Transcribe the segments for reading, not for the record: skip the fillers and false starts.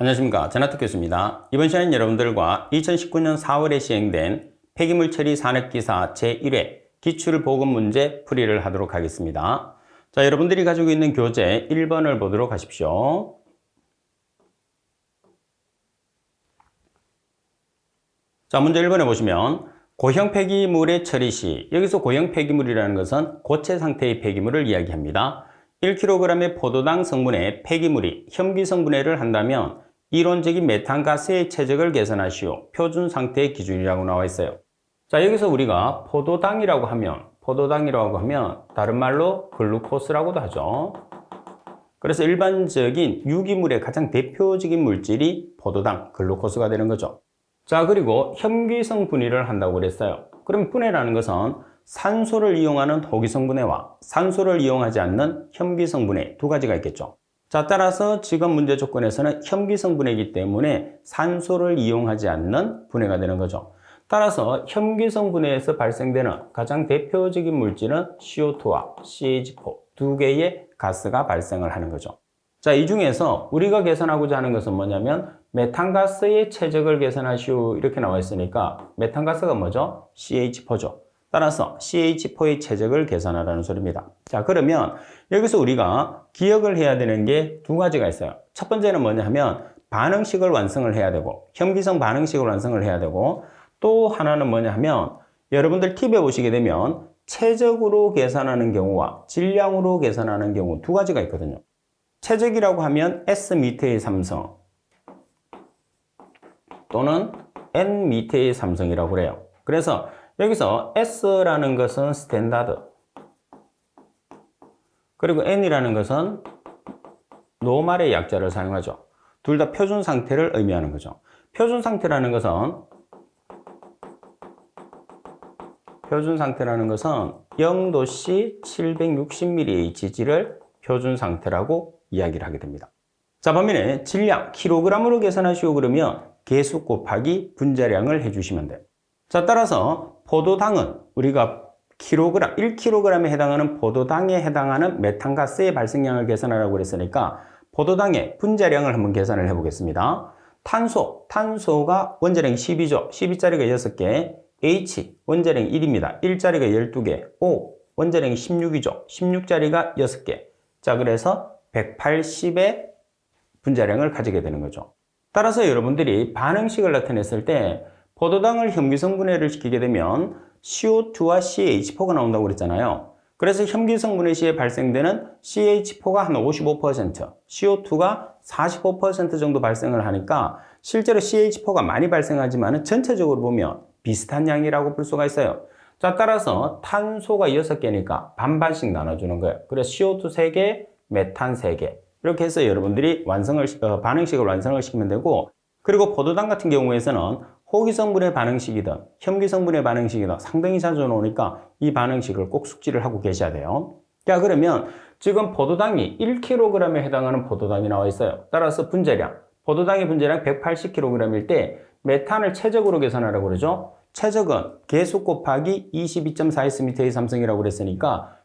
안녕하십니까. 전하특 교수입니다. 이번 시간은 여러분들과 2019년 4월에 시행된 폐기물 처리 산업기사 제1회 기출보급 문제 풀이를 하도록 하겠습니다. 자, 여러분들이 가지고 있는 교재 1번을 보도록 하십시오. 자, 문제 1번에 보시면 고형 폐기물의 처리 시, 여기서 고형 폐기물이라는 것은 고체 상태의 폐기물을 이야기합니다. 1kg의 포도당 성분의 폐기물이 혐기 성분해를 한다면 이론적인 메탄가스의 최적을 계산하시오. 표준 상태의 기준이라고 나와 있어요. 자, 여기서 우리가 포도당이라고 하면 다른 말로 글루코스라고도 하죠. 그래서 일반적인 유기물의 가장 대표적인 물질이 포도당, 글루코스가 되는 거죠. 자, 그리고 혐기성 분해를 한다고 그랬어요. 그럼 분해라는 것은 산소를 이용하는 호기성 분해와 산소를 이용하지 않는 혐기성 분해 두 가지가 있겠죠. 자, 따라서 지금 문제 조건에서는 혐기성 분해이기 때문에 산소를 이용하지 않는 분해가 되는 거죠. 따라서 혐기성 분해에서 발생되는 가장 대표적인 물질은 CO2와 CH4 두 개의 가스가 발생을 하는 거죠. 자, 이 중에서 우리가 계산하고자 하는 것은 뭐냐면 메탄가스의 최적을 계산하시오 이렇게 나와 있으니까 메탄가스가 뭐죠? CH4죠. 따라서 CH4의 최적을 계산하라는 소리입니다. 자, 그러면 여기서 우리가 기억을 해야 되는 게 두 가지가 있어요. 첫 번째는 뭐냐 하면 반응식을 완성을 해야 되고 혐기성 반응식을 완성을 해야 되고 또 하나는 뭐냐 하면 여러분들 팁에 보시게 되면 최적으로 계산하는 경우와 질량으로 계산하는 경우 두 가지가 있거든요. 최적이라고 하면 S미터의 삼성 또는 N미터의 삼성이라고 그래요. 그래서 여기서 S라는 것은 스탠다드 그리고 N이라는 것은 노말의 약자를 사용하죠. 둘 다 표준 상태를 의미하는 거죠. 표준 상태라는 것은 0도씨 760mHg를 표준 상태라고 이야기를 하게 됩니다. 자, 반면에 질량, 킬로그램으로 계산하시오 그러면 개수 곱하기 분자량을 해주시면 돼요. 자, 따라서 포도당은 우리가 킬로그램, 1kg에 해당하는 포도당에 해당하는 메탄가스의 발생량을 계산하라고 그랬으니까 포도당의 분자량을 한번 계산을 해보겠습니다. 탄소가 원자량이 12죠. 12짜리가 6개, H, 원자량이 1입니다. 1짜리가 12개, O, 원자량이 16이죠. 16짜리가 6개. 자, 그래서 180의 분자량을 가지게 되는 거죠. 따라서 여러분들이 반응식을 나타냈을 때 포도당을 혐기성 분해를 시키게 되면 CO2와 CH4가 나온다고 그랬잖아요. 그래서 혐기성 분해 시에 발생되는 CH4가 한 55%, CO2가 45% 정도 발생을 하니까 실제로 CH4가 많이 발생하지만 전체적으로 보면 비슷한 양이라고 볼 수가 있어요. 자, 따라서 탄소가 6개니까 반반씩 나눠주는 거예요. 그래서 CO2 3개, 메탄 3개. 이렇게 해서 여러분들이 반응식을 완성을 시키면 되고, 그리고 포도당 같은 경우에서는 호기성분해 반응식이든 혐기성분해 반응식이든 상당히 자주 나오니까 이 반응식을 꼭 숙지를 하고 계셔야 돼요. 자, 그러면 지금 포도당이 1kg에 해당하는 포도당이 나와 있어요. 따라서 분자량, 포도당의 분자량 180kg일 때 메탄을 최적으로 계산하라고 그러죠. 최적은 개수 곱하기 22.4S미터의 삼성이라고 그랬으니까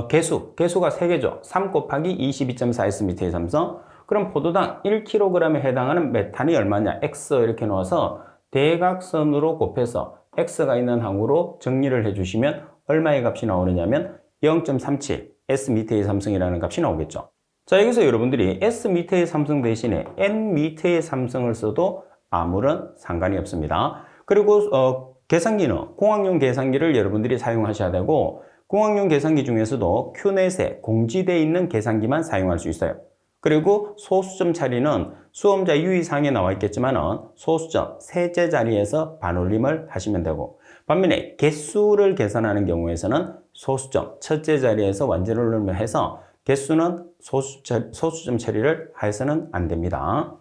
개수가 3개죠. 3 곱하기 22.4S미터의 삼성. 그럼 포도당 1kg에 해당하는 메탄이 얼마냐? X 이렇게 넣어서 대각선으로 곱해서 X가 있는 항으로 정리를 해주시면 얼마의 값이 나오느냐면 0.37 S미터의 삼성이라는 값이 나오겠죠. 자, 여기서 여러분들이 S미터의 삼성 대신에 N미터의 삼성을 써도 아무런 상관이 없습니다. 그리고 계산기는 공학용 계산기를 여러분들이 사용하셔야 되고 공학용 계산기 중에서도 큐넷에 공지되어 있는 계산기만 사용할 수 있어요. 그리고 소수점 처리는 수험자 유의사항에 나와 있겠지만 소수점 셋째 자리에서 반올림을 하시면 되고 반면에 개수를 계산하는 경우에서는 소수점 첫째 자리에서 완전올림을 해서 개수는 소수점 처리를 해서는 안 됩니다.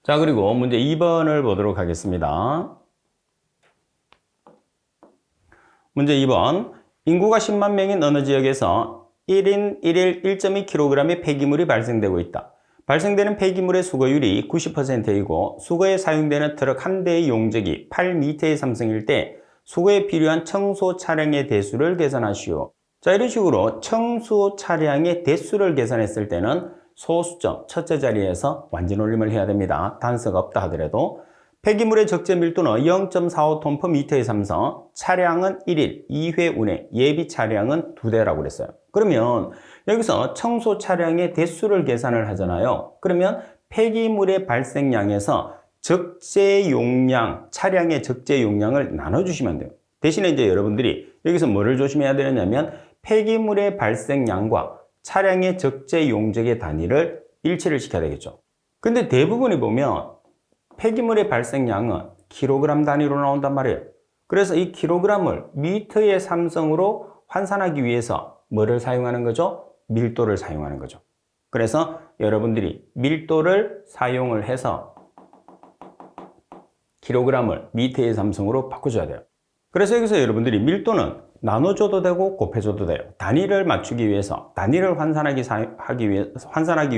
자, 그리고 문제 2번을 보도록 하겠습니다. 문제 2번. 인구가 10만 명인 어느 지역에서 1인 1일 1.2kg의 폐기물이 발생되고 있다. 발생되는 폐기물의 수거율이 90%이고 수거에 사용되는 트럭 한 대의 용적이 8m의 삼성일 때 수거에 필요한 청소 차량의 대수를 계산하시오. 자, 이런 식으로 청소 차량의 대수를 계산했을 때는 소수점 첫째 자리에서 완전올림을 해야 됩니다. 단서가 없다 하더라도. 폐기물의 적재 밀도는 0.45톤 per 미터의 삼성, 차량은 1일 2회 운행, 예비 차량은 2대라고 그랬어요. 그러면 여기서 청소 차량의 대수를 계산을 하잖아요. 그러면 폐기물의 발생량에서 적재 용량, 차량의 적재 용량을 나눠주시면 돼요. 대신에 이제 여러분들이 여기서 뭐를 조심해야 되느냐면 폐기물의 발생량과 차량의 적재 용적의 단위를 일치를 시켜야 되겠죠. 근데 대부분이 보면 폐기물의 발생량은 킬로그램 단위로 나온단 말이에요. 그래서 이 킬로그램을 미터의 삼성으로 환산하기 위해서 뭐를 사용하는 거죠? 밀도를 사용하는 거죠. 그래서 여러분들이 밀도를 사용을 해서 킬로그램을 미터의 삼성으로 바꿔줘야 돼요. 그래서 여기서 여러분들이 밀도는 나눠줘도 되고 곱해줘도 돼요. 단위를 맞추기 위해서, 단위를 환산하기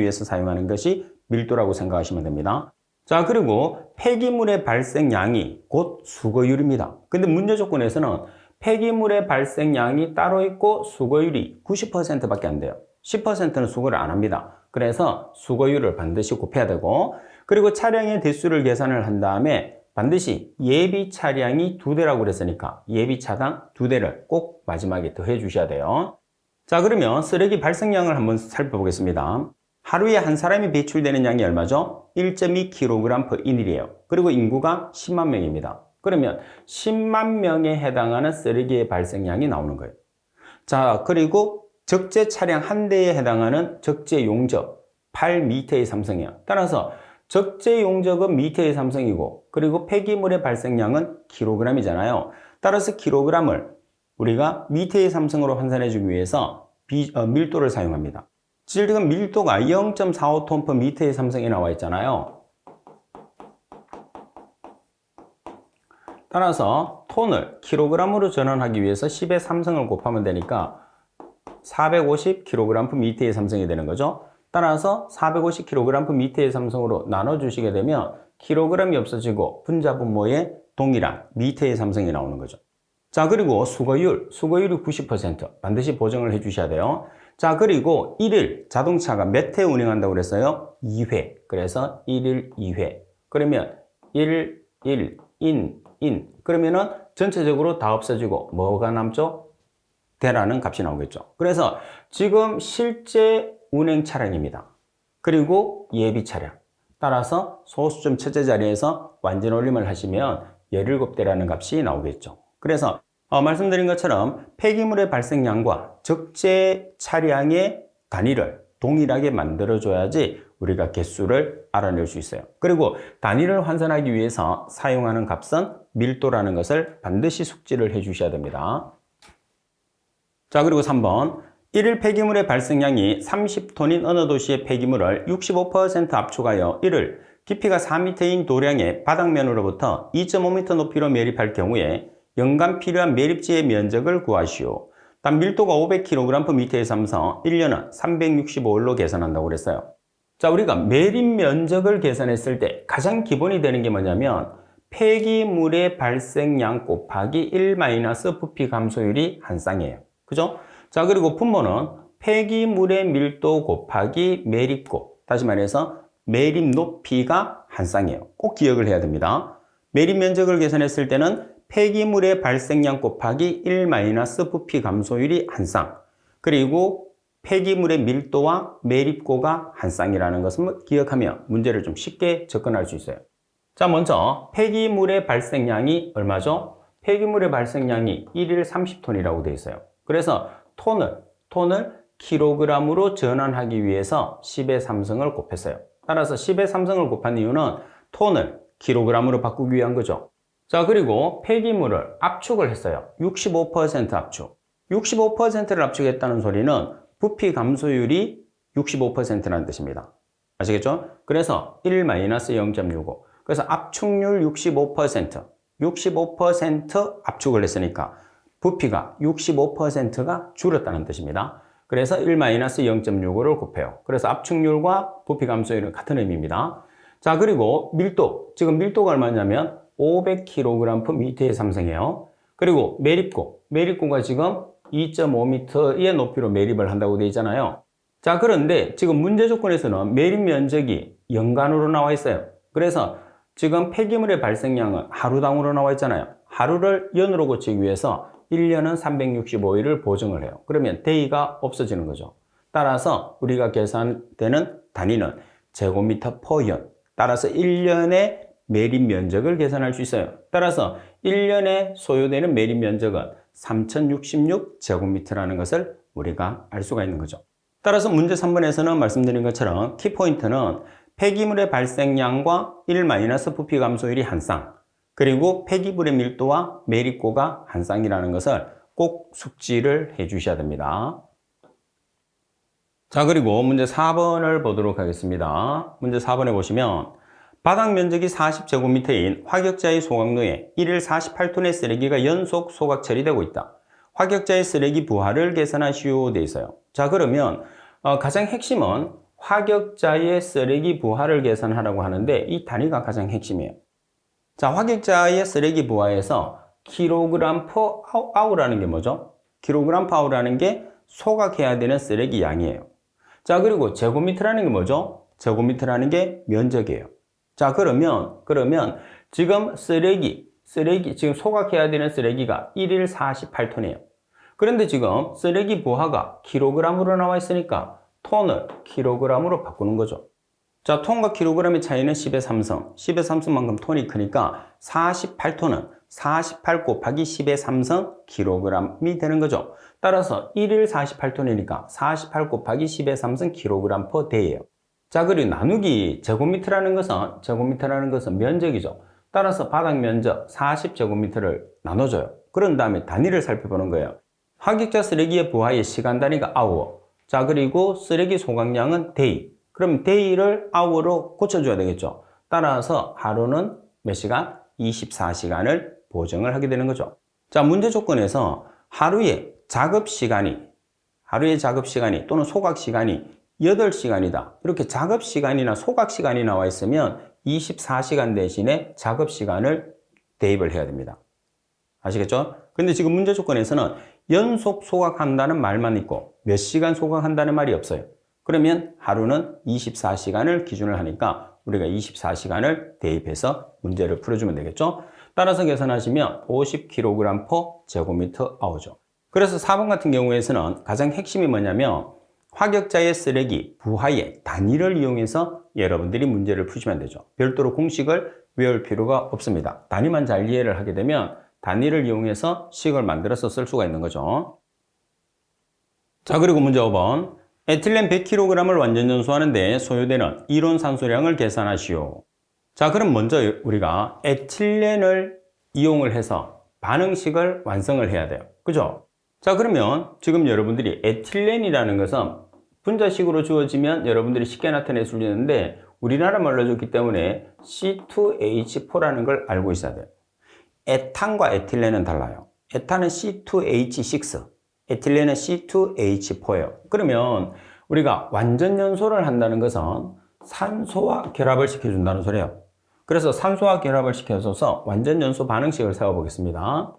위해서 사용하는 것이 밀도라고 생각하시면 됩니다. 자, 그리고 폐기물의 발생량이 곧 수거율입니다. 근데 문제 조건에서는 폐기물의 발생량이 따로 있고 수거율이 90%밖에 안 돼요. 10%는 수거를 안 합니다. 그래서 수거율을 반드시 곱해야 되고, 그리고 차량의 대수를 계산을 한 다음에 반드시 예비 차량이 2대라고 그랬으니까 예비 차당 2대를 꼭 마지막에 더해 주셔야 돼요. 자, 그러면 쓰레기 발생량을 한번 살펴보겠습니다. 하루에 한 사람이 배출되는 양이 얼마죠? 1.2kg per 인일이에요. 그리고 인구가 10만 명입니다. 그러면 10만 명에 해당하는 쓰레기의 발생량이 나오는 거예요. 자, 그리고 적재 차량 한 대에 해당하는 적재 용적 8m의 삼성이에요. 따라서 적재 용적은 미터의 삼성이고, 그리고 폐기물의 발생량은 킬로그램이잖아요. 따라서 킬로그램을 우리가 미터의 삼성으로 환산해주기 위해서 밀도를 사용합니다. 지금 밀도가 0.45톤 per 미터의 삼성이 나와 있잖아요. 따라서 톤을 킬로그램으로 전환하기 위해서 10의 삼성을 곱하면 되니까 450kg per 미터의 삼성이 되는 거죠. 따라서 450kg per 미터의 삼성으로 나눠주시게 되면 킬로그램이 없어지고 분자분모의 동일한 미터의 삼성이 나오는 거죠. 자, 그리고 수거율이 90% 반드시 보정을 해 주셔야 돼요. 자, 그리고 1일 자동차가 몇 회 운행한다고 그랬어요? 2회. 그래서 1일 2회. 그러면 1, 인. 그러면은 전체적으로 다 없어지고 뭐가 남죠? 대라는 값이 나오겠죠. 그래서 지금 실제 운행 차량입니다. 그리고 예비 차량. 따라서 소수점 첫째 자리에서 완전 올림을 하시면 17대라는 값이 나오겠죠. 그래서 말씀드린 것처럼 폐기물의 발생량과 적재 차량의 단위를 동일하게 만들어줘야지 우리가 개수를 알아낼 수 있어요. 그리고 단위를 환산하기 위해서 사용하는 값은 밀도라는 것을 반드시 숙지를 해 주셔야 됩니다. 자, 그리고 3번. 1일 폐기물의 발생량이 30톤인 어느 도시의 폐기물을 65% 압축하여 이를 깊이가 4m인 도량의 바닥면으로부터 2.5m 높이로 매립할 경우에 연간 필요한 매립지의 면적을 구하시오. 단 밀도가 500kg per 미터의 삼성, 1년은 365일로 계산한다고 그랬어요. 자, 우리가 매립 면적을 계산했을 때 가장 기본이 되는 게 뭐냐면 폐기물의 발생량 곱하기 1- 부피 감소율이 한 쌍이에요. 그죠? 자, 그리고 분모는 폐기물의 밀도 곱하기 매립고, 다시 말해서 매립 높이가 한 쌍이에요. 꼭 기억을 해야 됩니다. 매립 면적을 계산했을 때는 폐기물의 발생량 곱하기 1- 부피 감소율이 한 쌍, 그리고 폐기물의 밀도와 매립고가 한 쌍이라는 것을 기억하면 문제를 좀 쉽게 접근할 수 있어요. 자, 먼저 폐기물의 발생량이 얼마죠? 폐기물의 발생량이 1일 30톤이라고 되어 있어요. 그래서 톤을 킬로그램으로 전환하기 위해서 10의 삼성을 곱했어요. 따라서 10의 삼성을 곱한 이유는 톤을 킬로그램으로 바꾸기 위한 거죠. 자, 그리고 폐기물을 압축을 했어요. 65% 압축. 65%를 압축했다는 소리는 부피 감소율이 65%라는 뜻입니다. 아시겠죠? 그래서 1-0.65. 그래서 압축률 65%. 65% 압축을 했으니까 부피가 65%가 줄었다는 뜻입니다. 그래서 1-0.65를 곱해요. 그래서 압축률과 부피 감소율은 같은 의미입니다. 자, 그리고 밀도. 지금 밀도가 얼마냐면 500kg per 미터의 삼성이에요. 그리고 매립고. 매립고가 지금 2.5m의 높이로 매립을 한다고 되어 있잖아요. 자, 그런데 지금 문제 조건에서는 매립 면적이 연간으로 나와 있어요. 그래서 지금 폐기물의 발생량은 하루당으로 나와 있잖아요. 하루를 연으로 고치기 위해서 1년은 365일을 보정을 해요. 그러면 day가 없어지는 거죠. 따라서 우리가 계산되는 단위는 제곱미터 per 연. 따라서 1년의 매립 면적을 계산할 수 있어요. 따라서 1년에 소요되는 매립 면적은 3066제곱미터라는 것을 우리가 알 수가 있는 거죠. 따라서 문제 3번에서는 말씀드린 것처럼 키포인트는 폐기물의 발생량과 1-부피 감소율이 한 쌍, 그리고 폐기물의 밀도와 매립고가 한 쌍이라는 것을 꼭 숙지를 해 주셔야 됩니다. 자, 그리고 문제 4번을 보도록 하겠습니다. 문제 4번에 보시면 바닥 면적이 40제곱미터인 화격자의 소각로에 1일 48톤의 쓰레기가 연속 소각 처리되고 있다. 화격자의 쓰레기 부하를 계산하시오 돼 있어요. 자, 그러면 가장 핵심은 화격자의 쓰레기 부하를 계산하라고 하는데 이 단위가 가장 핵심이에요. 자, 화격자의 쓰레기 부하에서 킬로그램 퍼 아워라는 게 뭐죠? 킬로그램 퍼 아워라는 게 소각해야 되는 쓰레기 양이에요. 자, 그리고 제곱미터라는 게 뭐죠? 제곱미터라는 게 면적이에요. 자, 그러면 지금 지금 소각해야 되는 쓰레기가 1일 48톤이에요. 그런데 지금 쓰레기 부하가 킬로그램으로 나와 있으니까 톤을 킬로그램으로 바꾸는 거죠. 자, 톤과 킬로그램의 차이는 10의 3승. 10의 3승만큼 톤이 크니까 48톤은 48 곱하기 10의 3승 킬로그램이 되는 거죠. 따라서 1일 48톤이니까 48 곱하기 10의 3승 킬로그램 퍼 데이예요. 자, 그리고 나누기 제곱미터라는 것은 면적이죠. 따라서 바닥 면적 40제곱미터를 나눠줘요. 그런 다음에 단위를 살펴보는 거예요. 화격자 쓰레기의 부하의 시간 단위가 아워. 자, 그리고 쓰레기 소각량은 데이. 그럼 데이를 아워로 고쳐줘야 되겠죠. 따라서 하루는 몇 시간? 24시간을 보정을 하게 되는 거죠. 자, 문제 조건에서 하루의 작업 시간이 또는 소각 시간이 8시간이다. 이렇게 작업 시간이나 소각 시간이 나와 있으면 24시간 대신에 작업 시간을 대입을 해야 됩니다. 아시겠죠? 근데 지금 문제 조건에서는 연속 소각한다는 말만 있고 몇 시간 소각한다는 말이 없어요. 그러면 하루는 24시간을 기준을 하니까 우리가 24시간을 대입해서 문제를 풀어주면 되겠죠? 따라서 계산하시면 50kg per 제곱미터 아워죠. 그래서 4번 같은 경우에서는 가장 핵심이 뭐냐면 화격자의 쓰레기 부하의 단위를 이용해서 여러분들이 문제를 푸시면 되죠. 별도로 공식을 외울 필요가 없습니다. 단위만 잘 이해를 하게 되면 단위를 이용해서 식을 만들어서 쓸 수가 있는 거죠. 자, 그리고 문제 5번. 에틸렌 100kg을 완전 연소하는데 소요되는 이론 산소량을 계산하시오. 자, 그럼 먼저 우리가 에틸렌을 이용을 해서 반응식을 완성을 해야 돼요. 그죠? 자, 그러면 지금 여러분들이 에틸렌이라는 것은 분자식으로 주어지면 여러분들이 쉽게 나타낼 수 있는데 우리나라 말로 줬기 때문에 C2H4라는 걸 알고 있어야 돼요. 에탄과 에틸렌은 달라요. 에탄은 C2H6, 에틸렌은 C2H4예요. 그러면 우리가 완전 연소를 한다는 것은 산소와 결합을 시켜준다는 소리예요. 그래서 산소와 결합을 시켜줘서 완전 연소 반응식을 세워보겠습니다.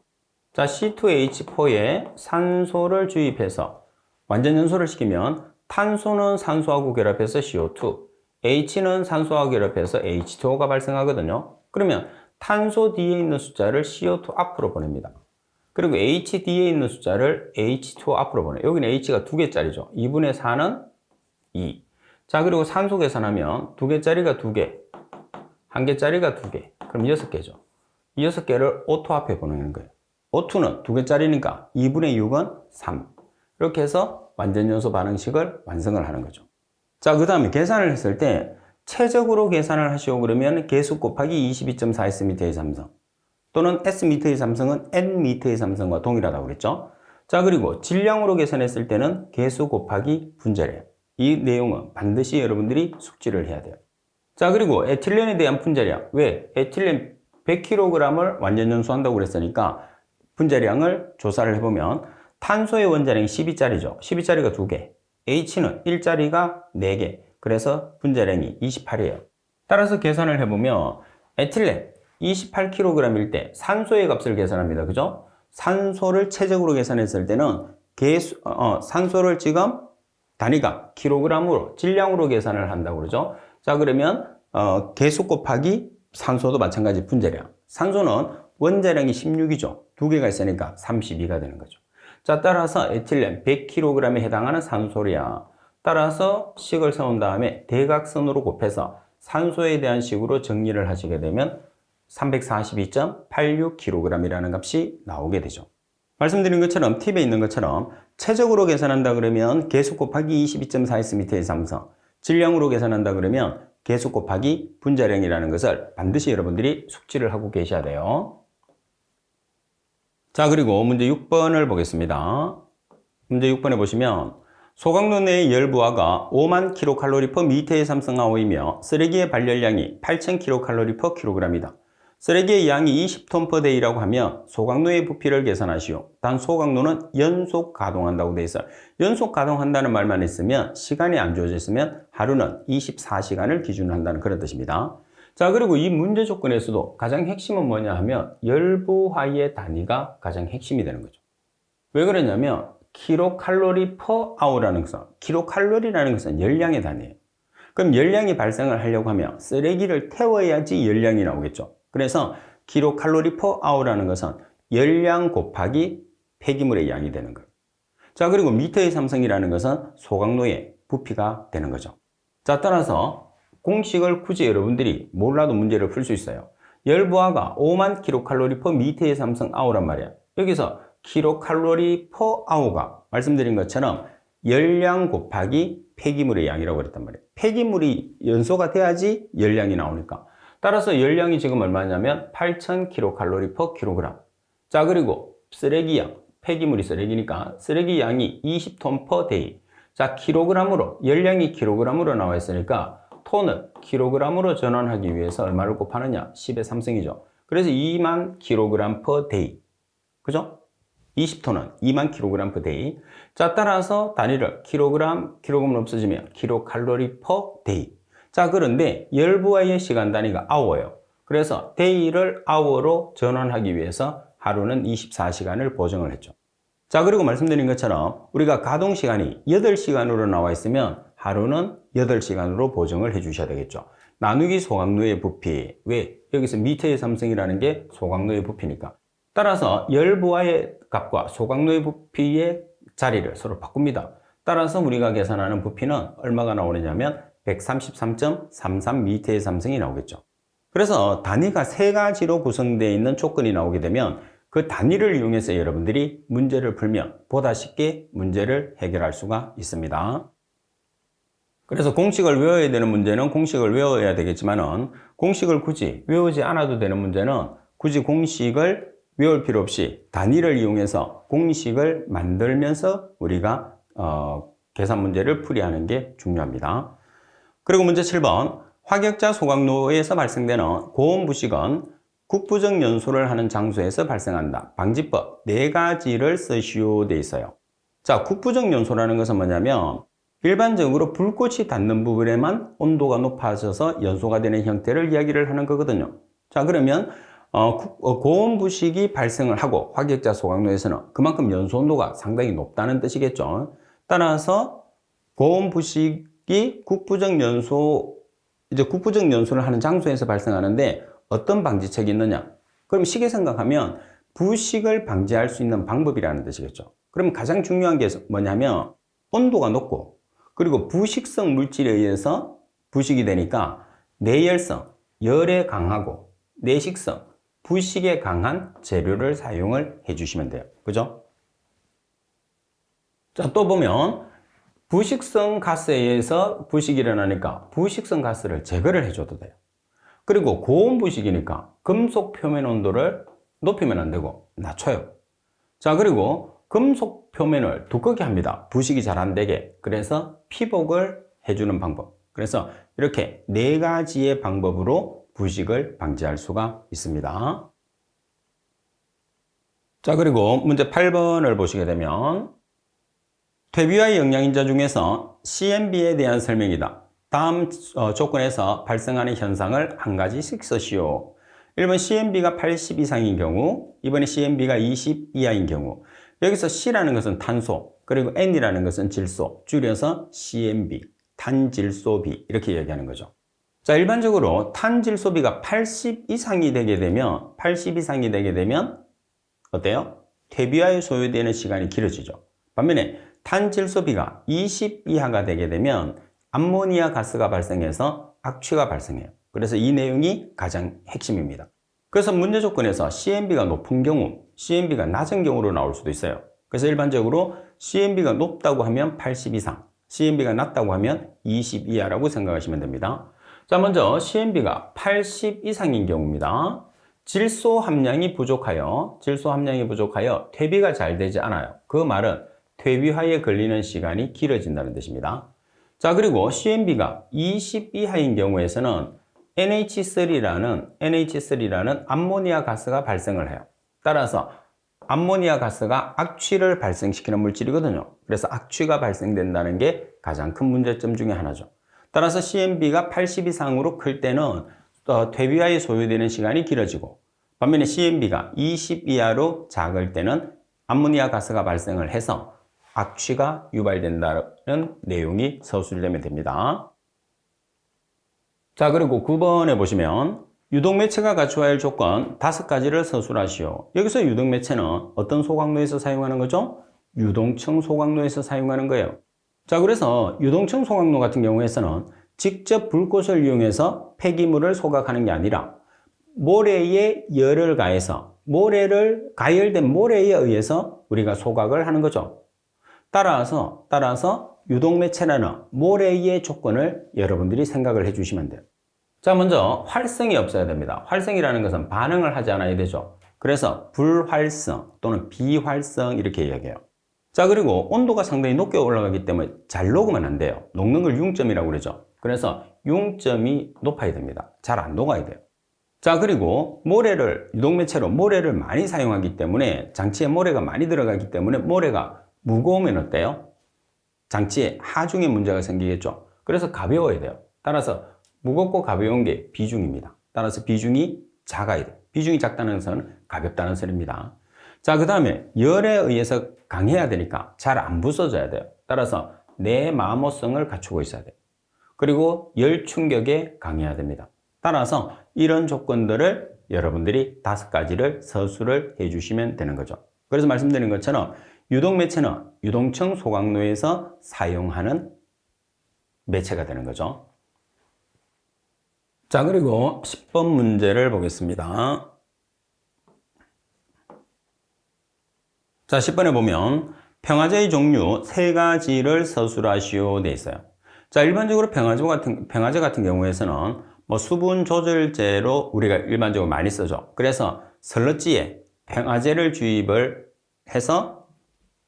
자, C2H4에 산소를 주입해서 완전 연소를 시키면 탄소는 산소하고 결합해서 CO2, H는 산소하고 결합해서 H2O가 발생하거든요. 그러면 탄소 뒤에 있는 숫자를 CO2 앞으로 보냅니다. 그리고 H 뒤에 있는 숫자를 H2O 앞으로 보내요. 여기는 H가 2개짜리죠. 2분의 4는 2. 자, 그리고 산소 계산하면 2개짜리가 2개, 1개짜리가 2개, 그럼 6개죠. 이 6개를 O2 앞에 보내는 거예요. O2는 2개짜리니까 2분의 6은 3. 이렇게 해서 완전연소 반응식을 완성을 하는 거죠. 자, 그 다음에 계산을 했을 때 최적으로 계산을 하시오 그러면 개수 곱하기 22.4Sm의 삼성 또는 Sm의 삼성은 Nm의 삼성과 동일하다고 그랬죠. 자, 그리고 질량으로 계산했을 때는 개수 곱하기 분자량. 이 내용은 반드시 여러분들이 숙지를 해야 돼요. 자, 그리고 에틸렌에 대한 분자량. 왜? 에틸렌 100kg을 완전 연소한다고 그랬으니까 분자량을 조사를 해보면 탄소의 원자량이 12짜리죠. 12짜리가 2개. H는 1짜리가 4개. 그래서 분자량이 28이에요. 따라서 계산을 해보면 에틸렌 28kg일 때 산소의 값을 계산합니다. 그죠? 산소를 최적으로 계산했을 때는 산소를 지금 단위가 킬로그램으로, 질량으로 계산을 한다고 그러죠. 자, 그러면 개수 곱하기 산소도 마찬가지 분자량. 산소는 원자량이 16이죠. 두 개가 있으니까 32가 되는 거죠. 자, 따라서 에틸렌 100kg에 해당하는 산소량. 따라서 식을 세운 다음에 대각선으로 곱해서 산소에 대한 식으로 정리를 하시게 되면 342.86kg이라는 값이 나오게 되죠. 말씀드린 것처럼 팁에 있는 것처럼 최적으로 계산한다 그러면 개수 곱하기 22.4S 미터의 삼성, 질량으로 계산한다 그러면 개수 곱하기 분자량이라는 것을 반드시 여러분들이 숙지를 하고 계셔야 돼요. 자, 그리고 문제 6번을 보겠습니다. 문제 6번에 보시면 소각로 내의 열부하가 5만 kcal per 미터의 삼성아오이며 쓰레기의 발열량이 8,000kcal per kg이다. 쓰레기의 양이 20톤 per day라고 하면 소각로의 부피를 계산하시오. 단 소각로는 연속 가동한다고 돼 있어요. 연속 가동한다는 말만 있으면 시간이 안 주어져 있으면 하루는 24시간을 기준으로 한다는 그런 뜻입니다. 자, 그리고 이 문제 조건에서도 가장 핵심은 뭐냐 하면 열부하의 단위가 가장 핵심이 되는 거죠. 왜 그러냐면 킬로칼로리 per hour라는 것은, 킬로칼로리라는 것은 열량의 단위예요. 그럼 열량이 발생을 하려고 하면 쓰레기를 태워야지 열량이 나오겠죠. 그래서 킬로칼로리 per hour라는 것은 열량 곱하기 폐기물의 양이 되는 거예요. 자, 그리고 미터의 삼성이라는 것은 소각로의 부피가 되는 거죠. 자, 따라서 공식을 굳이 여러분들이 몰라도 문제를 풀 수 있어요. 열부하가 5만 킬로칼로리 per 미터의 삼성 hour란 말이야. 여기서 킬로칼로리 per hour가 말씀드린 것처럼 열량 곱하기 폐기물의 양이라고 그랬단 말이에요. 폐기물이 연소가 돼야지 열량이 나오니까. 따라서 열량이 지금 얼마냐면 8,000kcal per kg. 자, 그리고 쓰레기 양, 폐기물이 쓰레기니까 쓰레기 양이 20톤 per day. 자, 킬로그램으로, 열량이 킬로그램으로 나와 있으니까 톤을 킬로그램으로 전환하기 위해서 얼마를 곱하느냐? 10의 3승이죠. 그래서 2만 kg per day. 그죠? 20톤은 2만 kg per day. 자, 따라서 단위를 킬로그램은 없어지면 킬로칼로리 per day. 자, 그런데 열부하의 시간 단위가 hour예요. 그래서 day를 hour로 전환하기 위해서 하루는 24시간을 보정을 했죠. 자, 그리고 말씀드린 것처럼 우리가 가동 시간이 8시간으로 나와 있으면 하루는 8시간으로 보정을 해 주셔야 되겠죠. 나누기 소각로의 부피. 왜? 여기서 미터의 삼성이라는 게 소각로의 부피니까. 따라서 열부하의 값과 소각로의 부피의 자리를 서로 바꿉니다. 따라서 우리가 계산하는 부피는 얼마가 나오느냐면 133.33m의 삼성이 나오겠죠. 그래서 단위가 세 가지로 구성되어 있는 조건이 나오게 되면 그 단위를 이용해서 여러분들이 문제를 풀면 보다 쉽게 문제를 해결할 수가 있습니다. 그래서 공식을 외워야 되는 문제는 공식을 외워야 되겠지만은 공식을 굳이 외우지 않아도 되는 문제는 굳이 공식을 외울 필요 없이 단위를 이용해서 공식을 만들면서 우리가 계산 문제를 풀이하는 게 중요합니다. 그리고 문제 7번, 화격자 소각로에서 발생되는 고온 부식은 국부적 연소를 하는 장소에서 발생한다. 방지법 4가지를 쓰시오 돼 있어요. 자, 국부적 연소라는 것은 뭐냐면 일반적으로 불꽃이 닿는 부분에만 온도가 높아져서 연소가 되는 형태를 이야기를 하는 거거든요. 자, 그러면 고온 부식이 발생을 하고 화격자 소각로에서는 그만큼 연소 온도가 상당히 높다는 뜻이겠죠. 따라서 고온 부식이 국부적 연소를 하는 장소에서 발생하는데 어떤 방지책이 있느냐? 그럼 시계 생각하면 부식을 방지할 수 있는 방법이라는 뜻이겠죠. 그럼 가장 중요한 게 뭐냐면 온도가 높고 그리고 부식성 물질에 의해서 부식이 되니까 내열성, 열에 강하고 내식성, 부식에 강한 재료를 사용을 해주시면 돼요. 그죠? 자, 또 보면 부식성 가스에 의해서 부식이 일어나니까 부식성 가스를 제거를 해줘도 돼요. 그리고 고온 부식이니까 금속 표면 온도를 높이면 안 되고 낮춰요. 자, 그리고 금속 표면을 두껍게 합니다. 부식이 잘 안 되게. 그래서 피복을 해주는 방법. 그래서 이렇게 4가지의 방법으로 부식을 방지할 수가 있습니다. 자, 그리고 문제 8번을 보시게 되면 퇴비와의 영양인자 중에서 CMB에 대한 설명이다. 다음 조건에서 발생하는 현상을 한 가지씩 쓰시오. 1번 CMB가 80 이상인 경우, 2번에 CMB가 20 이하인 경우. 여기서 C라는 것은 탄소, 그리고 N이라는 것은 질소, 줄여서 CMB, 탄질소비 이렇게 얘기하는 거죠. 자, 일반적으로 탄질소비가 80 이상이 되게 되면 어때요? 퇴비화에 소요되는 시간이 길어지죠. 반면에 탄질소비가 20 이하가 되게 되면 암모니아 가스가 발생해서 악취가 발생해요. 그래서 이 내용이 가장 핵심입니다. 그래서 문제 조건에서 CMB가 높은 경우, CMB가 낮은 경우로 나올 수도 있어요. 그래서 일반적으로 CMB가 높다고 하면 80 이상, CMB가 낮다고 하면 20 이하라고 생각하시면 됩니다. 자, 먼저 CMB가 80 이상인 경우입니다. 질소 함량이 부족하여 퇴비가 잘 되지 않아요. 그 말은 퇴비화에 걸리는 시간이 길어진다는 뜻입니다. 자, 그리고 CMB가 20 이하인 경우에서는 NH3라는 암모니아 가스가 발생을 해요. 따라서 암모니아 가스가 악취를 발생시키는 물질이거든요. 그래서 악취가 발생된다는 게 가장 큰 문제점 중에 하나죠. 따라서 CMB가 80 이상으로 클 때는 퇴비화에 소요되는 시간이 길어지고, 반면에 CMB가 20 이하로 작을 때는 암모니아 가스가 발생을 해서 악취가 유발된다는 내용이 서술되면 됩니다. 자, 그리고 9번에 보시면 유독매체가 갖춰야 할 조건 5가지를 서술하시오. 여기서 유독매체는 어떤 소각로에서 사용하는 거죠? 유동층 소각로에서 사용하는 거예요. 자, 그래서 유동층 소각로 같은 경우에서는 직접 불꽃을 이용해서 폐기물을 소각하는 게 아니라 모래에 열을 가해서 가열된 모래에 의해서 우리가 소각을 하는 거죠. 따라서 유독매체라는 모래의 조건을 여러분들이 생각을 해주시면 돼요. 자, 먼저 활성이 없어야 됩니다. 활성이라는 것은 반응을 하지 않아야 되죠. 그래서 불활성 또는 비활성 이렇게 이야기해요. 자, 그리고 온도가 상당히 높게 올라가기 때문에 잘 녹으면 안 돼요. 녹는 걸 융점이라고 그러죠. 그래서 융점이 높아야 됩니다. 잘 안 녹아야 돼요. 자, 그리고 유독매체로 모래를 많이 사용하기 때문에 장치에 모래가 많이 들어가기 때문에 모래가 무거우면 어때요? 장치에 하중에 문제가 생기겠죠. 그래서 가벼워야 돼요. 따라서 무겁고 가벼운 게 비중입니다. 따라서 비중이 작아야 돼요. 비중이 작다는 것은 가볍다는 소리입니다. 자, 그 다음에 열에 의해서 강해야 되니까 잘 안 부서져야 돼요. 따라서 내마모성을 갖추고 있어야 돼요. 그리고 열 충격에 강해야 됩니다. 따라서 이런 조건들을 여러분들이 5가지를 서술을 해주시면 되는 거죠. 그래서 말씀드린 것처럼 유독매체는 유동층 소각로에서 사용하는 매체가 되는 거죠. 자, 그리고 10번 문제를 보겠습니다. 자, 10번에 보면 평화제의 종류 3가지를 서술하시오 돼 있어요. 자, 일반적으로 평화제 같은 경우에서는 수분 조절제로 우리가 일반적으로 많이 쓰죠. 그래서 설러지에 평화제를 주입을 해서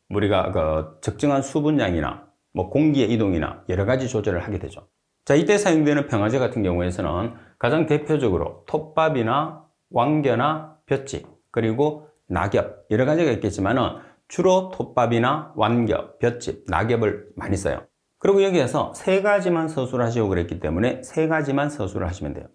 우리가 적정한 수분량이나 공기의 이동이나 여러 가지 조절을 하게 되죠. 자, 이때 사용되는 평화제 같은 경우에서는 가장 대표적으로 톱밥이나 왕겨나 볏짚, 그리고 낙엽 여러 가지가 있겠지만 주로 톱밥이나 왕겨, 볏짚, 낙엽을 많이 써요. 그리고 여기에서 3가지만 서술하시오 그랬기 때문에 3가지만 서술을 하시면 돼요.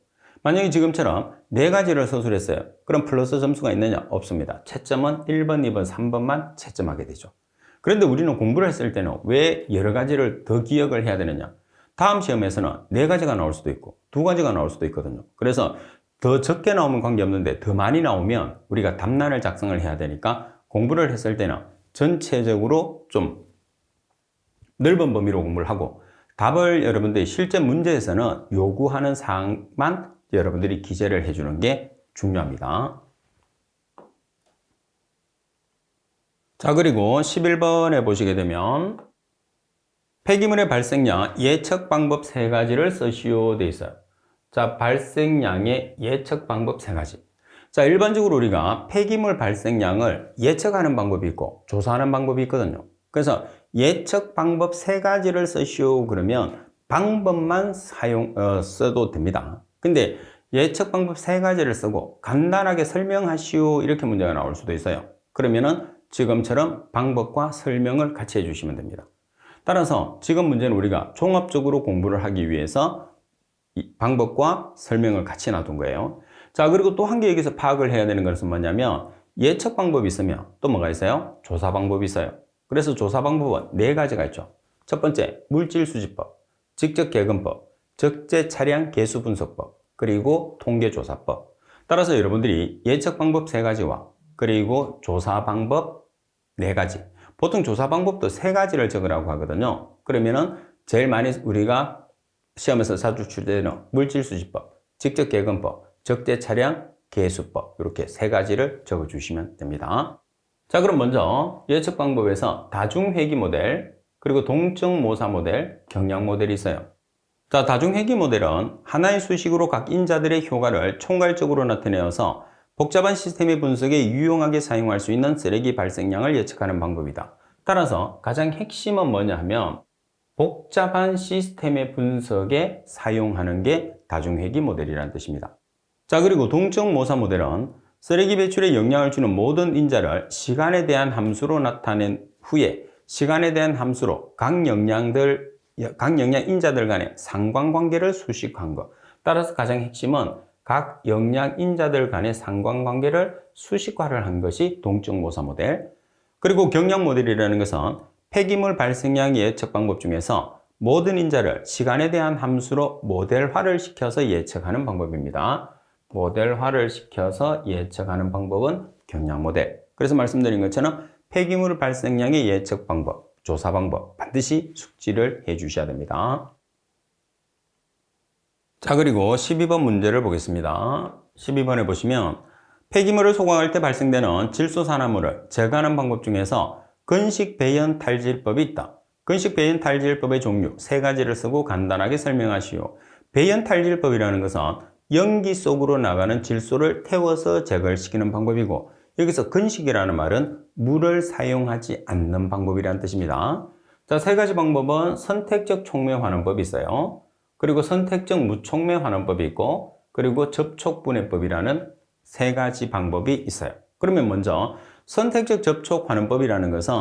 만약에 지금처럼 4가지를 서술했어요. 그럼 플러스 점수가 있느냐? 없습니다. 채점은 1번, 2번, 3번만 채점하게 되죠. 그런데 우리는 공부를 했을 때는 왜 여러 가지를 더 기억을 해야 되느냐? 다음 시험에서는 4가지가 나올 수도 있고 2가지가 나올 수도 있거든요. 그래서 더 적게 나오면 관계없는데 더 많이 나오면 우리가 답란을 작성을 해야 되니까 공부를 했을 때는 전체적으로 좀 넓은 범위로 공부를 하고 답을 여러분들이 실제 문제에서는 요구하는 사항만 여러분들이 기재를 해주는 게 중요합니다. 자, 그리고 11번에 보시게 되면 폐기물의 발생량 예측 방법 3가지를 쓰시오 돼 있어요. 자, 발생량의 예측 방법 3가지. 자, 일반적으로 우리가 폐기물 발생량을 예측하는 방법이 있고 조사하는 방법이 있거든요. 그래서 예측 방법 3가지를 쓰시오 그러면 방법만 써도 됩니다. 근데 예측 방법 3가지를 쓰고 간단하게 설명하시오 이렇게 문제가 나올 수도 있어요. 그러면은 지금처럼 방법과 설명을 같이 해주시면 됩니다. 따라서 지금 문제는 우리가 종합적으로 공부를 하기 위해서 이 방법과 설명을 같이 놔둔 거예요. 자, 그리고 또 한 개 여기서 파악을 해야 되는 것은 뭐냐면 예측 방법이 있으면 또 뭐가 있어요? 조사 방법이 있어요. 그래서 조사 방법은 네 가지가 있죠. 첫 번째, 물질수집법, 직접개근법, 적재 차량 개수 분석법, 그리고 통계조사법. 따라서 여러분들이 예측 방법 세 가지와 그리고 조사 방법 네 가지. 보통 조사 방법도 세 가지를 적으라고 하거든요. 그러면은 제일 많이 우리가 시험에서 자주 출제되는 물질수집법, 직접개근법, 적재차량 개수법 이렇게 세 가지를 적어주시면 됩니다. 자, 그럼 먼저 예측 방법에서 다중회귀 모델, 그리고 동적모사 모델, 경량 모델이 있어요. 자, 다중회귀 모델은 하나의 수식으로 각 인자들의 효과를 총괄적으로 나타내어서 복잡한 시스템의 분석에 유용하게 사용할 수 있는 쓰레기 발생량을 예측하는 방법이다. 따라서 가장 핵심은 뭐냐 하면 복잡한 시스템의 분석에 사용하는 게 다중회귀 모델이라는 뜻입니다. 자, 그리고 동적모사 모델은 쓰레기 배출에 영향을 주는 모든 인자를 시간에 대한 함수로 나타낸 후에 시간에 대한 함수로 각 영양 인자들 간의 상관관계를 수식한 것. 따라서 가장 핵심은 각 영양 인자들 간의 상관관계를 수식화를 한 것이 동적모사 모델. 그리고 경량 모델이라는 것은 폐기물 발생량 예측 방법 중에서 모든 인자를 시간에 대한 함수로 모델화를 시켜서 예측하는 방법입니다. 모델화를 시켜서 예측하는 방법은 경량 모델. 그래서 말씀드린 것처럼 폐기물 발생량의 예측 방법, 조사 방법 반드시 숙지를 해 주셔야 됩니다. 자, 그리고 12번 문제를 보겠습니다. 12번에 보시면 폐기물을 소각할 때 발생되는 질소산화물을 제거하는 방법 중에서 근식 배연 탈질법이 있다. 근식 배연 탈질법의 종류 세 가지를 쓰고 간단하게 설명하시오. 배연 탈질법이라는 것은 연기 속으로 나가는 질소를 태워서 제거시키는 방법이고, 여기서 근식이라는 말은 물을 사용하지 않는 방법이라는 뜻입니다. 자, 세 가지 방법은 선택적 촉매 환원법이 있어요. 그리고 선택적 무촉매 환원법이 있고, 그리고 접촉분해법이라는 세 가지 방법이 있어요. 그러면 먼저 선택적 접촉 환원법이라는 것은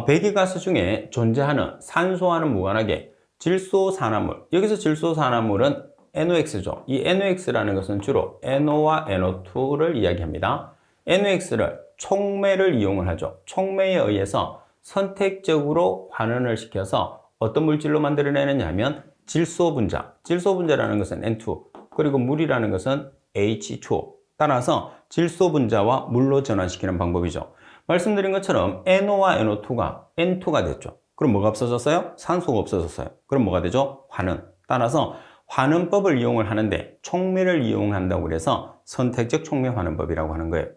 배기가스 중에 존재하는 산소와는 무관하게 질소산화물, 여기서 질소산화물은 NOx죠. 이 NOx라는 것은 주로 NO와 NO2를 이야기합니다. NOx를 촉매를 이용을 하죠. 촉매에 의해서 선택적으로 환원을 시켜서 어떤 물질로 만들어내느냐 하면 질소분자. 질소분자라는 것은 N2, 그리고 물이라는 것은 H2O. 따라서 질소분자와 물로 전환시키는 방법이죠. 말씀드린 것처럼 NO와 NO2가 N2가 됐죠. 그럼 뭐가 없어졌어요? 산소가 없어졌어요. 그럼 뭐가 되죠? 환원. 따라서 환원법을 이용을 하는데 촉매를 이용한다고 해서 선택적 촉매 환원법이라고 하는 거예요.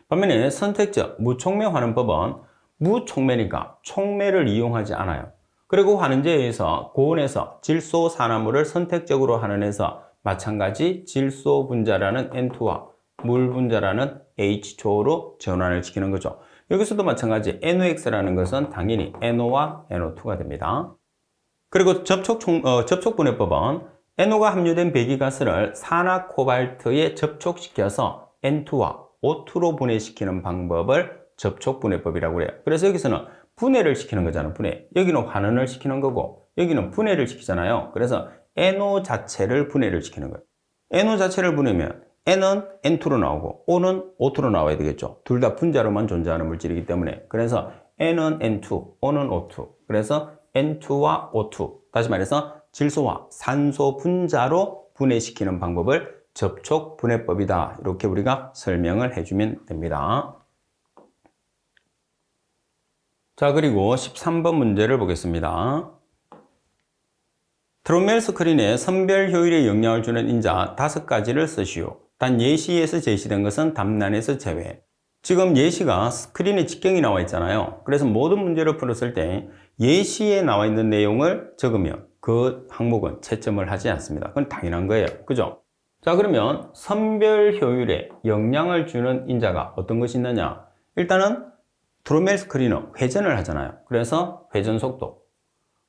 반면에 선택적 무촉매 환원법은 무촉매니까 촉매를 이용하지 않아요. 그리고 환원제에 의해서 고온에서 질소 산화물을 선택적으로 환원해서 마찬가지 질소 분자라는 N2와 물 분자라는 H2O로 전환을 시키는 거죠. 여기서도 마찬가지 NOx라는 것은 당연히 NO와 NO2가 됩니다. 그리고 접촉분해법은 NO가 함유된 배기가스를 산화코발트에 접촉시켜서 N2와 O2로 분해시키는 방법을 접촉분해법이라고 해요. 그래서 여기서는 분해를 시키는 거잖아요. 분해. 여기는 환원을 시키는 거고 여기는 분해를 시키잖아요. 그래서 NO 자체를 분해를 시키는 거예요. NO 자체를 분해하면 N은 N2로 나오고 O는 O2로 나와야 되겠죠. 둘 다 분자로만 존재하는 물질이기 때문에. 그래서 N은 N2, O는 O2. 그래서 N2와 O2. 다시 말해서 질소와 산소 분자로 분해시키는 방법을 접촉분해법이다. 이렇게 우리가 설명을 해주면 됩니다. 자, 그리고 13번 문제를 보겠습니다. 트롯멜 스크린에 선별 효율에 영향을 주는 인자 5가지를 쓰시오. 단 예시에서 제시된 것은 답란에서 제외. 지금 예시가 스크린에 직경이 나와 있잖아요. 그래서 모든 문제를 풀었을 때 예시에 나와 있는 내용을 적으면 그 항목은 채점을 하지 않습니다. 그건 당연한 거예요. 그죠? 자, 그러면 선별 효율에 영향을 주는 인자가 어떤 것이 있느냐? 일단은 트롯멜 스크린은 회전을 하잖아요. 그래서 회전 속도.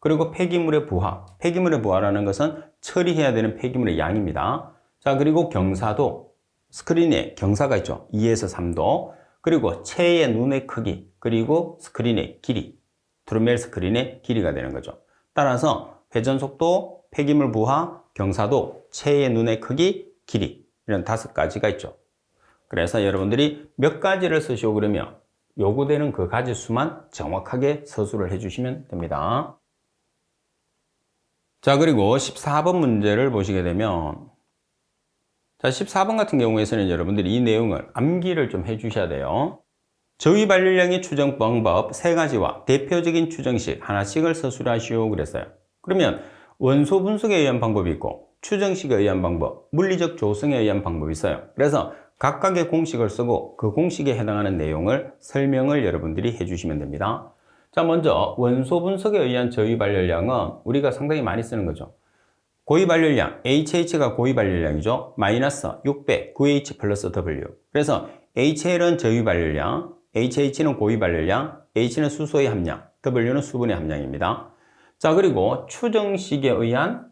그리고 폐기물의 부하. 폐기물의 부하라는 것은 처리해야 되는 폐기물의 양입니다. 자, 그리고 경사도. 스크린에 경사가 있죠. 2에서 3도. 그리고 체의 눈의 크기. 그리고 스크린의 길이. 트롯멜 스크린의 길이가 되는 거죠. 따라서 회전 속도, 폐기물 부하, 경사도, 체의 눈의 크기, 길이. 이런 5가지가 있죠. 그래서 여러분들이 몇 가지를 쓰시오 그러면 요구되는 그 가지 수만 정확하게 서술을 해주시면 됩니다. 자, 그리고 14번 문제를 보시게 되면, 자, 14번 같은 경우에서는 여러분들이 이 내용을 암기를 좀 해주셔야 돼요. 저위 발열량의 추정 방법 3가지와 대표적인 추정식 하나씩을 서술하시오 그랬어요. 그러면 원소 분석에 의한 방법이 있고 추정식에 의한 방법, 물리적 조성에 의한 방법이 있어요. 그래서 각각의 공식을 쓰고 그 공식에 해당하는 내용을 설명을 여러분들이 해주시면 됩니다. 자, 먼저 원소 분석에 의한 저위 발열량은 우리가 상당히 많이 쓰는 거죠. 고위 발열량, HH가 고위 발열량이죠. 마이너스 600, 9H 플러스 W. 그래서 HL은 저위 발열량, HH는 고위 발열량, H는 수소의 함량, W는 수분의 함량입니다. 자, 그리고 추정식에 의한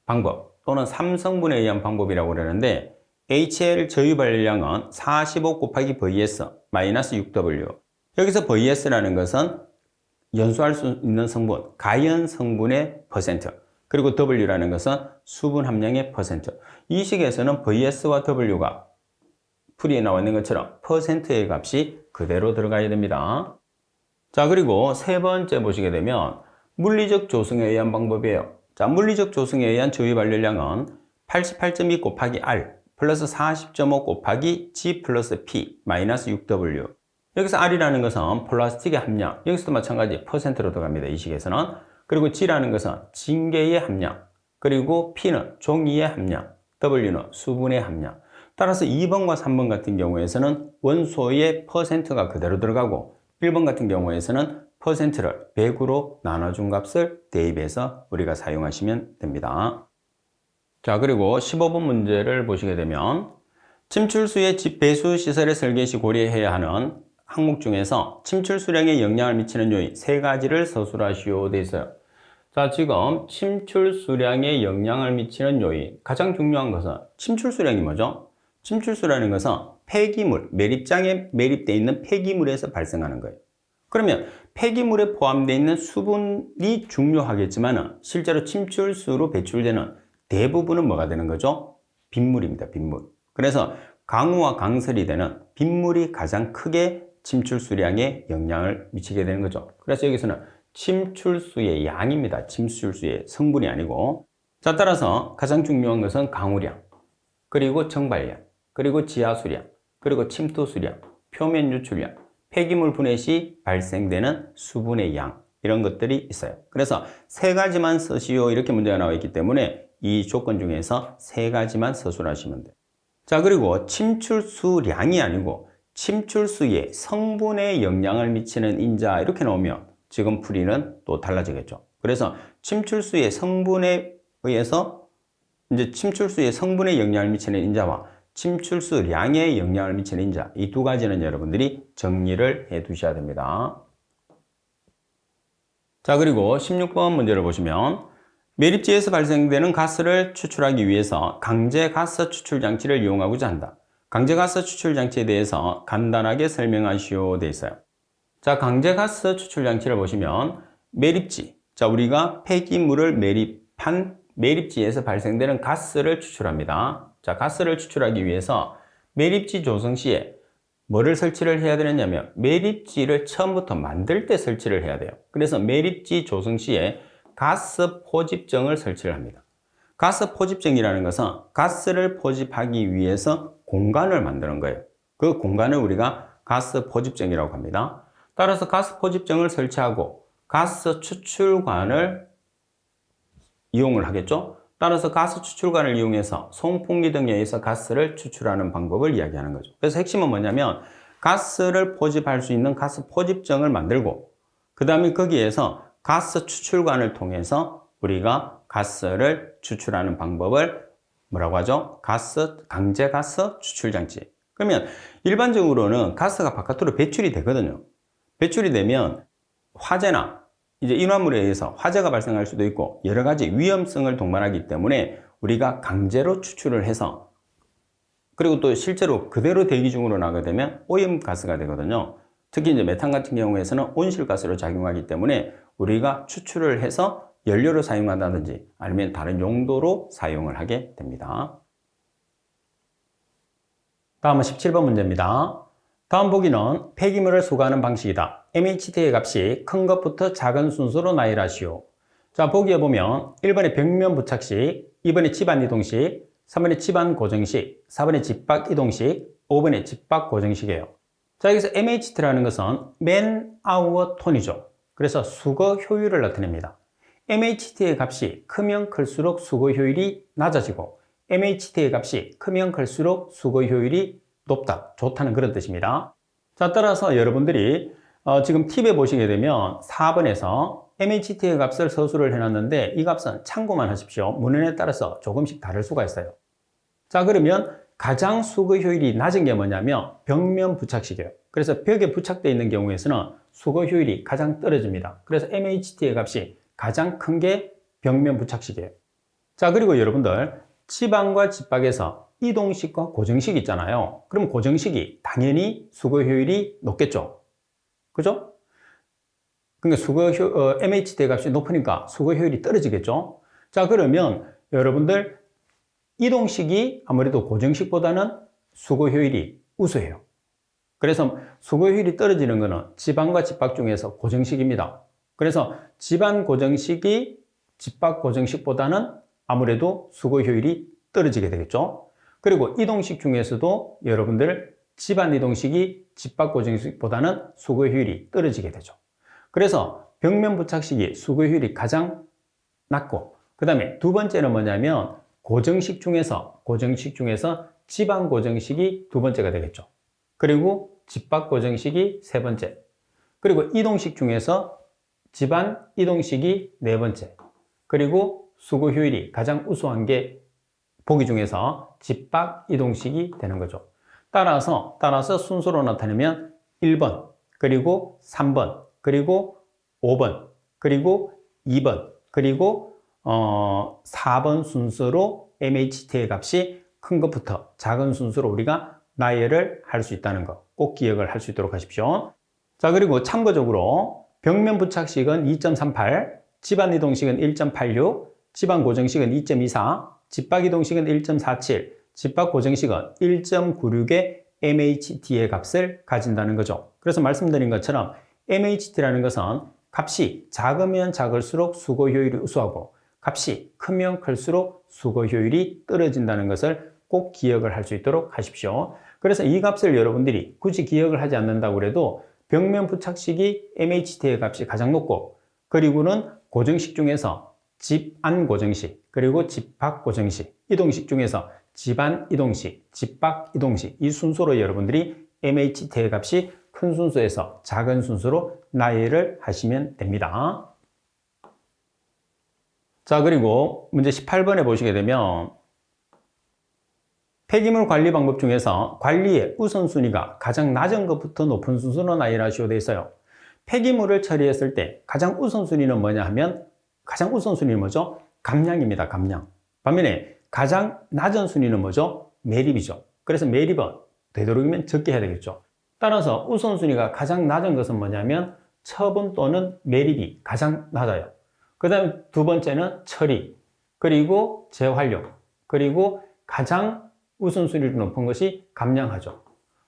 방법 또는 3성분에 의한 방법이라고 그러는데 HL 저위 발열량은 45 곱하기 VS 마이너스 6W. 여기서 VS라는 것은 연소할 수 있는 성분, 가연 성분의 퍼센트. 그리고 W라는 것은 수분 함량의 퍼센트. 이 식에서는 VS와 W가 풀이에 나와 있는 것처럼 퍼센트의 값이 그대로 들어가야 됩니다. 자, 그리고 세 번째 보시게 되면 물리적 조성에 의한 방법이에요. 자, 물리적 조성에 의한 저위 발열량은 88.2 곱하기 R 플러스 40.5 곱하기 G 플러스 P 마이너스 6W. 여기서 R이라는 것은 플라스틱의 함량, 여기서도 마찬가지 퍼센트로 들어갑니다. 이 식에서는. 그리고 G라는 것은 징계의 함량, 그리고 P는 종이의 함량, W는 수분의 함량. 따라서 2번과 3번 같은 경우에서는 원소의 퍼센트가 그대로 들어가고 1번 같은 경우에서는 퍼센트를 100으로 나눠준 값을 대입해서 우리가 사용하시면 됩니다. 자, 그리고 15번 문제를 보시게 되면 침출수의 배수 시설의 설계 시 고려해야 하는 항목 중에서 침출수량에 영향을 미치는 요인 3가지를 서술하시오 되어 있어요. 자, 지금 침출수량에 영향을 미치는 요인, 가장 중요한 것은 침출수량이 뭐죠? 침출수라는 것은 폐기물, 매립장에 매립되어 있는 폐기물에서 발생하는 거예요. 그러면 폐기물에 포함되어 있는 수분이 중요하겠지만 실제로 침출수로 배출되는 대부분은 뭐가 되는 거죠? 빗물입니다. 빗물. 그래서 강우와 강설이 되는 빗물이 가장 크게 침출수량에 영향을 미치게 되는 거죠. 그래서 여기서는 침출수의 양입니다. 침출수의 성분이 아니고. 자, 따라서 가장 중요한 것은 강우량, 그리고 정발량, 그리고 지하수량, 그리고 침투수량, 표면 유출량, 폐기물 분해 시 발생되는 수분의 양, 이런 것들이 있어요. 그래서 3가지만 쓰시오 이렇게 문제가 나와 있기 때문에 이 조건 중에서 3가지만 서술하시면 돼요. 자, 그리고 침출수량이 아니고 침출수의 성분에 영향을 미치는 인자 이렇게 나오면 지금 풀이는 또 달라지겠죠. 그래서 침출수의 성분에 의해서 이제 침출수의 성분에 영향을 미치는 인자와 침출수량에 영향을 미치는 인자, 이 2가지는 여러분들이 정리를 해 두셔야 됩니다. 자, 그리고 16번 문제를 보시면 매립지에서 발생되는 가스를 추출하기 위해서 강제가스 추출 장치를 이용하고자 한다. 강제가스 추출 장치에 대해서 간단하게 설명하시오 되어 있어요. 자, 강제가스 추출 장치를 보시면 매립지, 자, 우리가 폐기물을 매립한 매립지에서 발생되는 가스를 추출합니다. 자, 가스를 추출하기 위해서 매립지 조성 시에 뭐를 설치를 해야 되느냐면 매립지를 처음부터 만들 때 설치를 해야 돼요. 그래서 매립지 조성 시에 가스 포집정을 설치를 합니다. 가스 포집정이라는 것은 가스를 포집하기 위해서 공간을 만드는 거예요. 그 공간을 우리가 가스 포집정이라고 합니다. 따라서 가스 포집정을 설치하고 가스 추출관을 이용을 하겠죠. 따라서 가스 추출관을 이용해서 송풍기 등에 의해서 가스를 추출하는 방법을 이야기하는 거죠. 그래서 핵심은 뭐냐면 가스를 포집할 수 있는 가스 포집정을 만들고 그 다음에 거기에서 가스 추출관을 통해서 우리가 가스를 추출하는 방법을 뭐라고 하죠? 강제 가스 추출 장치. 그러면 일반적으로는 가스가 바깥으로 배출이 되거든요. 배출이 되면 화재나 이제 인화물에 의해서 화재가 발생할 수도 있고 여러 가지 위험성을 동반하기 때문에 우리가 강제로 추출을 해서 그리고 또 실제로 그대로 대기 중으로 나가게 되면 오염가스가 되거든요. 특히 이제 메탄 같은 경우에서는 온실가스로 작용하기 때문에 우리가 추출을 해서 연료로 사용한다든지 아니면 다른 용도로 사용을 하게 됩니다. 다음은 17번 문제입니다. 다음 보기는 폐기물을 수거하는 방식이다. MHT의 값이 큰 것부터 작은 순서로 나열하시오. 자, 보기에 보면 1번에 벽면 부착식, 2번에 집안 이동식, 3번에 집안 고정식, 4번에 집밖 이동식, 5번에 집밖 고정식이에요. 자, 여기서 MHT라는 것은 Man Hour Ton이죠. 그래서 수거 효율을 나타냅니다. MHT의 값이 크면 클수록 수거 효율이 낮아지고 MHT의 값이 크면 클수록 수거 효율이 높다, 좋다는 그런 뜻입니다. 자, 따라서 여러분들이 지금 팁에 보시게 되면 4번에서 MHT의 값을 서술을 해놨는데 이 값은 참고만 하십시오. 문헌에 따라서 조금씩 다를 수가 있어요. 자, 그러면 가장 수거 효율이 낮은 게 뭐냐면 벽면 부착식이에요. 그래서 벽에 부착되어 있는 경우에서는 수거 효율이 가장 떨어집니다. 그래서 MHT의 값이 가장 큰 게 벽면 부착식이에요. 자, 그리고 여러분들 집안과 집밖에서 이동식과 고정식 있잖아요. 그럼 고정식이 당연히 수거 효율이 높겠죠. 그죠? 그러니까 MHT 값이 높으니까 수거 효율이 떨어지겠죠. 자, 그러면 여러분들 이동식이 아무래도 고정식보다는 수거 효율이 우수해요. 그래서 수거 효율이 떨어지는 것은 집안과 집밖 중에서 고정식입니다. 그래서 집안 고정식이 집밖 고정식보다는 아무래도 수거 효율이 떨어지게 되겠죠. 그리고 이동식 중에서도 여러분들 집안 이동식이 집밖 고정식보다는 수거 효율이 떨어지게 되죠. 그래서 벽면 부착식이 수거 효율이 가장 낮고, 그 다음에 두 번째는 뭐냐면 고정식 중에서 집안 고정식이 두 번째가 되겠죠. 그리고 집밖 고정식이 세 번째. 그리고 이동식 중에서 집안 이동식이 네 번째. 그리고 수거 효율이 가장 우수한 게 보기 중에서 집밖 이동식이 되는 거죠. 따라서 순서로 나타내면 1번, 그리고 3번, 그리고 5번, 그리고 2번, 그리고 4번 순서로 MHT의 값이 큰 것부터 작은 순서로 우리가 나열을 할 수 있다는 거 꼭 기억을 할 수 있도록 하십시오. 자, 그리고 참고적으로 벽면 부착식은 2.38, 집안 이동식은 1.86, 집안 고정식은 2.24, 집밖 이동식은 1.47, 집밖 고정식은 1.96의 MHT의 값을 가진다는 거죠. 그래서 말씀드린 것처럼 MHT라는 것은 값이 작으면 작을수록 수거 효율이 우수하고 값이 크면 클수록 수거 효율이 떨어진다는 것을 꼭 기억을 할 수 있도록 하십시오. 그래서 이 값을 여러분들이 굳이 기억을 하지 않는다고 해도 벽면 부착식이 MHT의 값이 가장 높고, 그리고는 고정식 중에서 집안 고정식, 그리고 집밖 고정식, 이동식 중에서 집안 이동식, 집밖 이동식, 이 순서로 여러분들이 MHT의 값이 큰 순서에서 작은 순서로 나열을 하시면 됩니다. 자, 그리고 문제 18번에 보시게 되면 폐기물 관리 방법 중에서 관리의 우선순위가 가장 낮은 것부터 높은 순서로 나열하시오 되어 있어요. 폐기물을 처리했을 때 가장 우선순위는 뭐냐 하면 가장 우선순위는 뭐죠? 감량입니다. 감량. 반면에 가장 낮은 순위는 뭐죠? 매립이죠. 그래서 매립은 되도록이면 적게 해야 되겠죠. 따라서 우선순위가 가장 낮은 것은 뭐냐면 처분 또는 매립이 가장 낮아요. 그 다음에 두 번째는 처리, 그리고 재활용, 그리고 가장 우선순위로 높은 것이 감량하죠.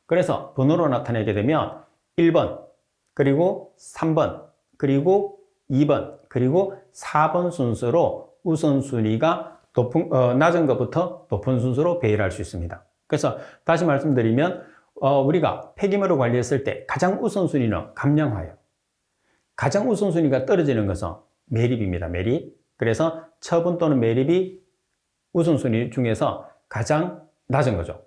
그래서 번호로 나타내게 되면 1번, 그리고 3번, 그리고 2번, 그리고 4번 순서로 우선순위가 낮은 것부터 높은 순서로 배열할 수 있습니다. 그래서 다시 말씀드리면 우리가 폐기물을 관리했을 때 가장 우선순위는 감량화예요. 가장 우선순위가 떨어지는 것은 매립입니다. 매립. 그래서 처분 또는 매립이 우선순위 중에서 가장 낮은 거죠.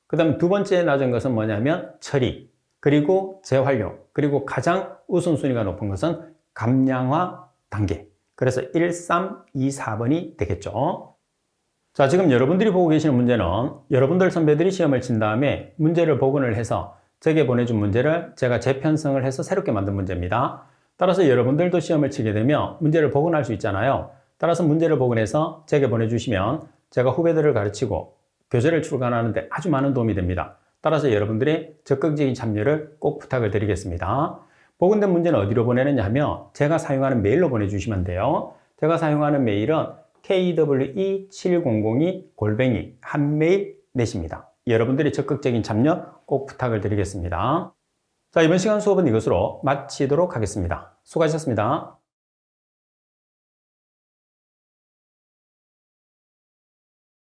그 다음 두 번째 낮은 것은 뭐냐면 처리, 그리고 재활용, 그리고 가장 우선순위가 높은 것은 감량화 단계. 그래서 1, 3, 2, 4번이 되겠죠. 자, 지금 여러분들이 보고 계시는 문제는 여러분들 선배들이 시험을 친 다음에 문제를 복원을 해서 제게 보내준 문제를 제가 재편성을 해서 새롭게 만든 문제입니다. 따라서 여러분들도 시험을 치게 되면 문제를 복원할 수 있잖아요. 따라서 문제를 복원해서 제게 보내주시면 제가 후배들을 가르치고 교재를 출간하는데 아주 많은 도움이 됩니다. 따라서 여러분들의 적극적인 참여를 꼭 부탁을 드리겠습니다. 복원된 문제는 어디로 보내느냐 하면 제가 사용하는 메일로 보내주시면 돼요. 제가 사용하는 메일은 KWE7002@한메일 넷입니다. 여러분들의 적극적인 참여 꼭 부탁을 드리겠습니다. 자, 이번 시간 수업은 이것으로 마치도록 하겠습니다. 수고하셨습니다.